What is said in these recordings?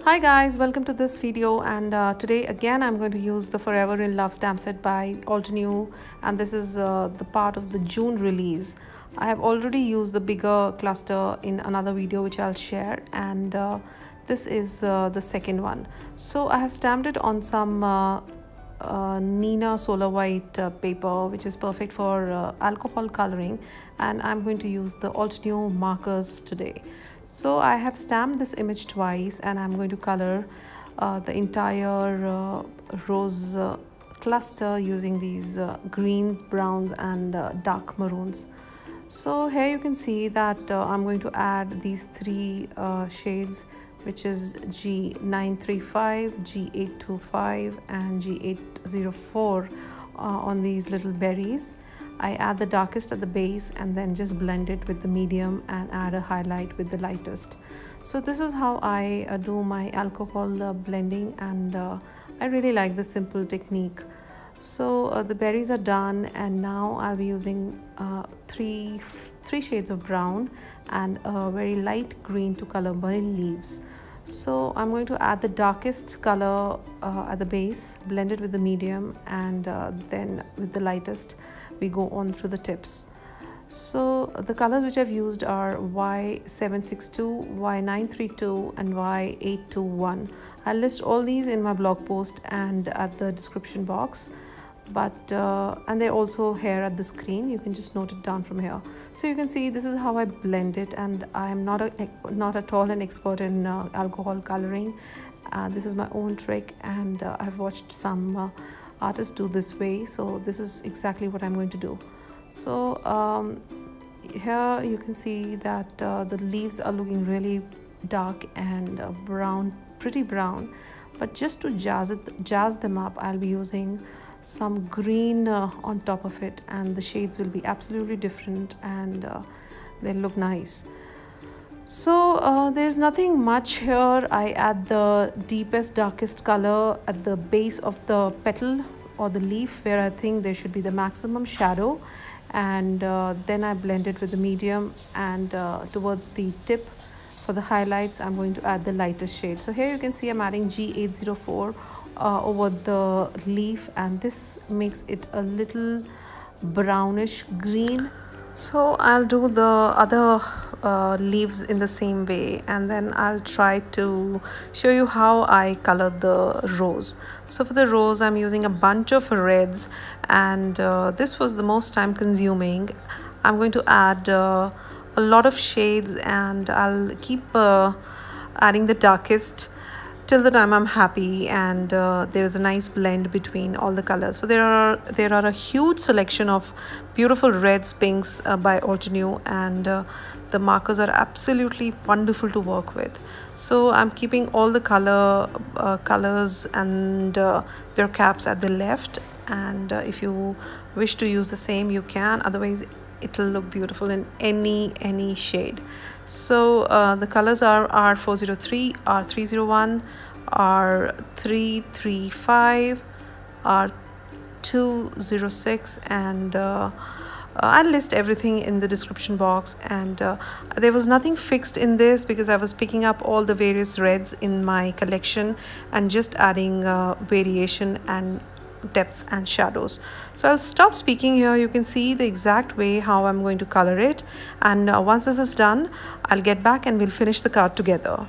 Hi guys, welcome to this video, and today again I'm going to use the Forever in Love stamp set by Altenew, and this is the part of the June release. I have already used the bigger cluster in another video which I'll share, and this is the second one. So I have stamped it on some Nina Solar White paper, which is perfect for alcohol coloring, and I'm going to use the Altenew markers today. So I have stamped this image twice, and I'm going to color the entire rose cluster using these greens, browns, and dark maroons. So here you can see that I'm going to add these three shades, which is G935, G825, and G804 on these little berries. I add the darkest at the base and then just blend it with the medium and add a highlight with the lightest. So this is how I do my alcohol blending, and I really like this simple technique. So the berries are done, and now I'll be using three shades of brown and a very light green to color my leaves. So I'm going to add the darkest color at the base, blend it with the medium, and then with the lightest we go on through the tips. So the colors which I've used are Y762, Y932, and Y821. I'll list all these in my blog post and at the description box, but and they're also here at the screen. You can just note it down from here. So you can see this is how I blend it, and I am not at all an expert in alcohol coloring. This is my own trick, and I've watched some artists do this way, so this is exactly what I'm going to do. So here you can see that the leaves are looking really dark and brown, pretty brown, but just to jazz them up, I'll be using some green on top of it, and the shades will be absolutely different, and they'll look nice. So there's nothing much here. I add the deepest, darkest color at the base of the petal or the leaf, where I think there should be the maximum shadow, and then I blend it with the medium, and towards the tip for the highlights I'm going to add the lightest shade. So here you can see I'm adding G804 over the leaf, and this makes it a little brownish green. So I'll do the other leaves in the same way, and then I'll try to show you how I color the rose. So for the rose I'm using a bunch of reds, and this was the most time consuming. I'm going to add a lot of shades, and I'll keep adding the darkest till the time I'm happy, and there's a nice blend between all the colors. So there are a huge selection of beautiful reds, pinks by Altenew, and the markers are absolutely wonderful to work with. So I'm keeping all the colors and their caps at the left, and if you wish to use the same you can, otherwise it'll look beautiful in any shade. So the colors are R403, R301, R335, R206, and I'll list everything in the description box. And there was nothing fixed in this because I was picking up all the various reds in my collection and just adding variation and depths and shadows. So I'll stop speaking here. You can see the exact way how I'm going to color it, and once this is done I'll get back and we'll finish the card together.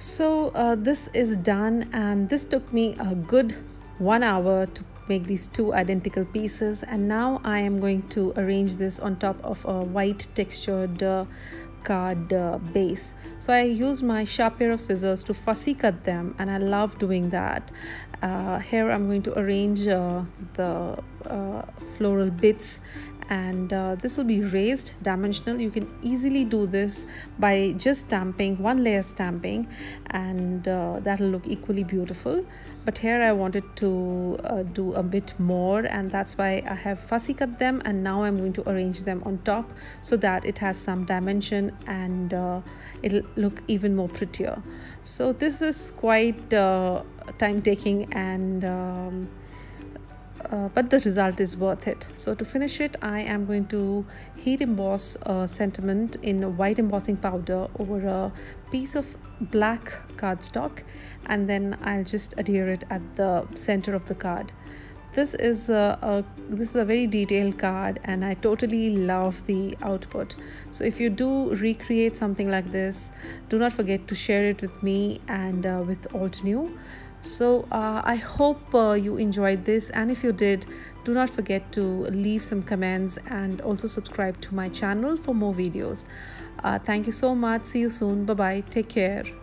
So this is done, and this took me a good 1 hour to make these two identical pieces. And now I am going to arrange this on top of a white textured card base. So I used my sharp pair of scissors to fussy cut them, and I love doing that. Here I'm going to arrange the floral bits, and this will be raised dimensional. You can easily do this by just stamping, one layer stamping, and that'll look equally beautiful. But here I wanted to do a bit more, and that's why I have fussy cut them, and now I'm going to arrange them on top so that it has some dimension, and it'll look even more prettier. So this is quite time taking, and but the result is worth it. So to finish it, I am going to heat emboss a sentiment in white embossing powder over a piece of black cardstock, and then I'll just adhere it at the center of the card. This is a very detailed card, and I totally love the output. So if you do recreate something like this, do not forget to share it with me and with Altenew. So I hope you enjoyed this, and if you did, do not forget to leave some comments and also subscribe to my channel for more videos. Thank you so much. See you soon. Bye bye. Take care.